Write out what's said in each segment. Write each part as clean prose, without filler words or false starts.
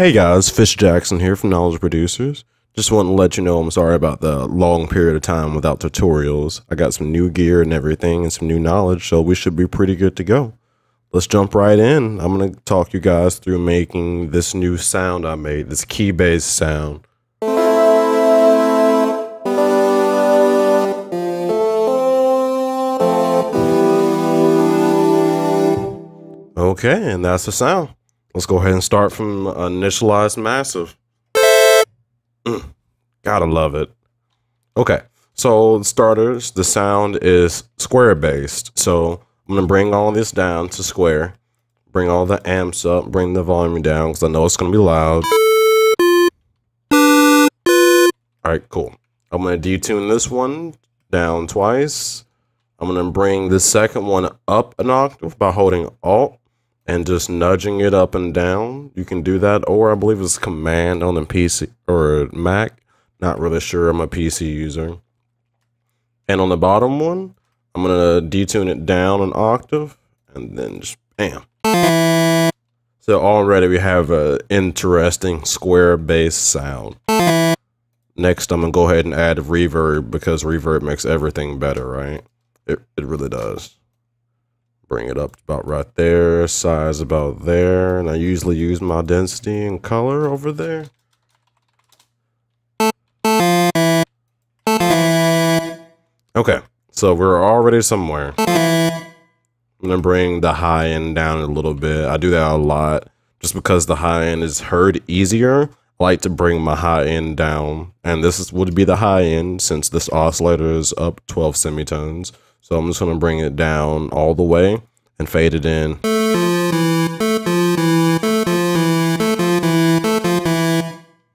Hey guys, Fish Jackson here from Knowledge Producers. Just want to let you know I'm sorry about the long period of time without tutorials. I got some new gear and everything and some new knowledge, so we should be pretty good to go. Let's jump right in. I'm going to talk you guys through making this new sound I made, this key-based sound. Okay, and that's the sound. Let's go ahead and start from initialized massive. Gotta love it. Okay, so starters, the sound is square based. So I'm gonna bring all this down to square, bring all the amps up, bring the volume down because I know it's gonna be loud. All right, cool. I'm gonna detune this one down twice. I'm gonna bring the second one up an octave by holding Alt and just nudging it up and down. You can do that, or I believe it's Command on a PC or Mac. Not really sure, I'm a PC user. And on the bottom one, I'm gonna detune it down an octave, and then just bam. So already we have an interesting square bass sound. Next, I'm gonna go ahead and add reverb, because reverb makes everything better, right? It really does. Bring it up about right there, size about there, and I usually use my density and color over there. Okay, so we're already somewhere. I'm gonna bring the high end down a little bit. I do that a lot just because the high end is heard easier. I like to bring my high end down, and would be the high end since this oscillator is up 12 semitones. So I'm just gonna bring it down all the way and fade it in.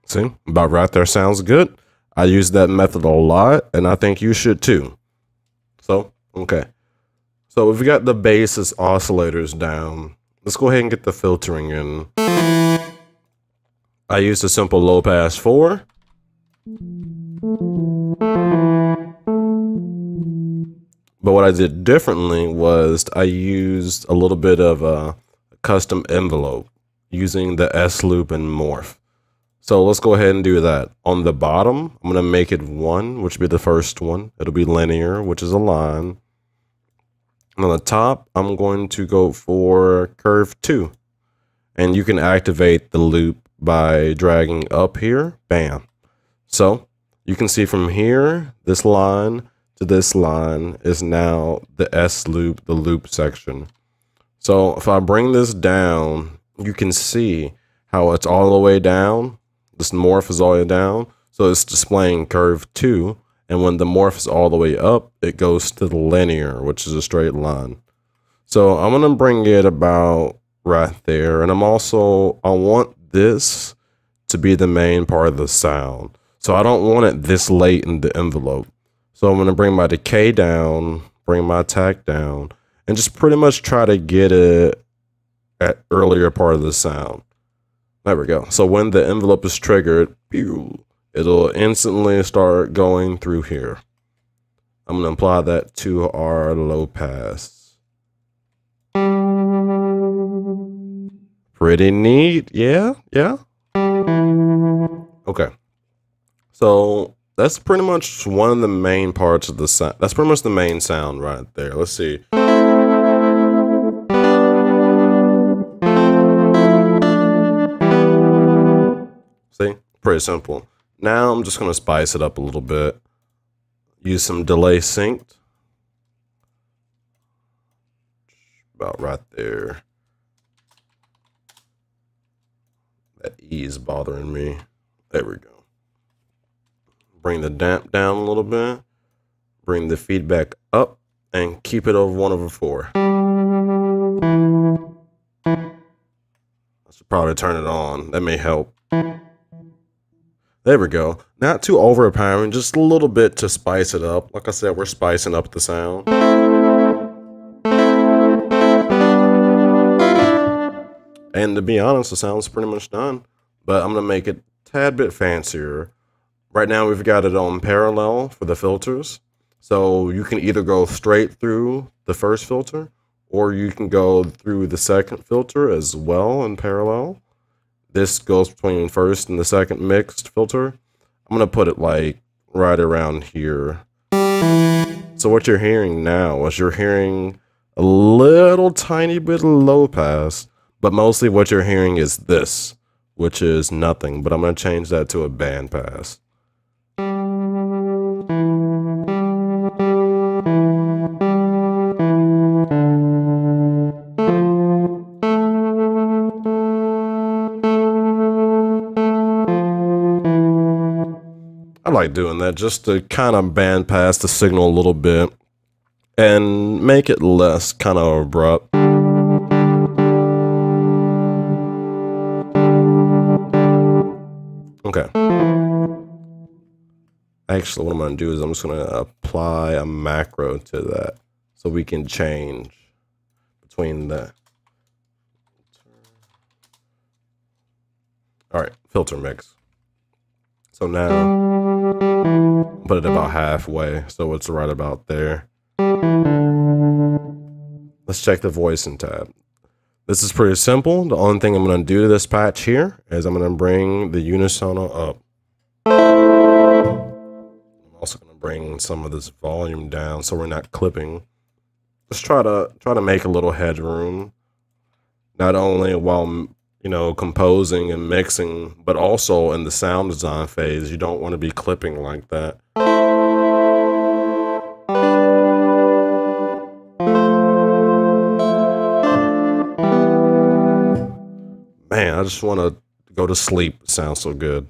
See, about right there, sounds good. I use that method a lot, and I think you should too. So, okay. So if we got the bass's oscillators down, let's go ahead and get the filtering in. I used a simple low pass 4. But what I did differently was I used a little bit of a custom envelope using the S loop and morph. So let's go ahead and do that. On the bottom, I'm going to make it 1, which will be the first one. It'll be linear, which is a line. And on the top, I'm going to go for curve 2. And you can activate the loop by dragging up here. Bam. So you can see from here, this line to this line is now the S loop, the loop section. So if I bring this down, you can see how it's all the way down. This morph is all the way down. So it's displaying curve 2. And when the morph is all the way up, it goes to the linear, which is a straight line. So I'm going to bring it about right there. And I want this to be the main part of the sound. So I don't want it this late in the envelope. So I'm going to bring my decay down, bring my attack down, and just pretty much try to get it at earlier part of the sound. There we go. So when the envelope is triggered, it'll instantly start going through here. I'm going to apply that to our low pass. Pretty neat. Yeah. Okay. So that's pretty much one of the main parts of the sound. That's pretty much the main sound right there. Let's see. See? Pretty simple. Now I'm just going to spice it up a little bit. Use some delay synced. About right there. That E is bothering me. There we go. Bring the damp down a little bit. Bring the feedback up and keep it over 1/4. I should probably turn it on. That may help. There we go. Not too overpowering, just a little bit to spice it up. Like I said, we're spicing up the sound. And to be honest, the sound's pretty much done. But I'm going to make it a tad bit fancier. Right now, we've got it on parallel for the filters. So you can either go straight through the first filter, or you can go through the second filter as well in parallel. this goes between first and the second mixed filter. I'm gonna put it like right around here. So what you're hearing now is you're hearing a little tiny bit of low pass, but mostly what you're hearing is this, which is nothing, but I'm gonna change that to a band pass. I like doing that just to kind of band pass the signal a little bit and make it less kind of abrupt. Okay. Actually, what I'm going to do is I'm just going to apply a macro to that so we can change between the. All right, filter mix. So now put it about halfway, so it's right about there. Let's check the voicing tab. This is pretty simple. The only thing I'm going to do to this patch here is I'm going to bring the unisono up. I'm also going to bring some of this volume down so we're not clipping. Just try to make a little headroom, not only while composing and mixing, but also in the sound design phase. You don't want to be clipping like that. Man, I just want to go to sleep. It sounds so good.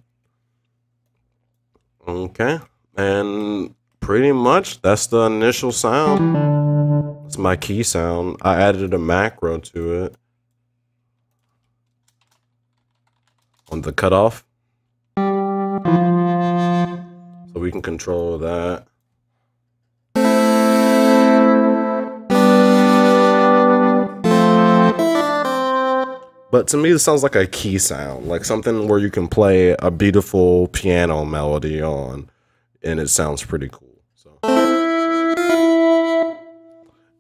Okay, and pretty much that's the initial sound. It's my key sound. I added a macro to it on the cutoff, so we can control that. But to me, this sounds like a key sound, like something where you can play a beautiful piano melody on, and it sounds pretty cool. So,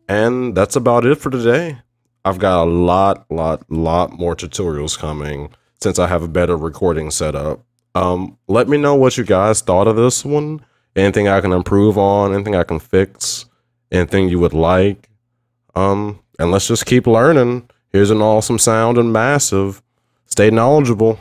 and that's about it for today. I've got a lot more tutorials coming since I have a better recording setup. Let me know what you guys thought of this one. Anything I can improve on, anything I can fix, anything you would like. And let's just keep learning. Here's an awesome sound and massive. Stay knowledgeable.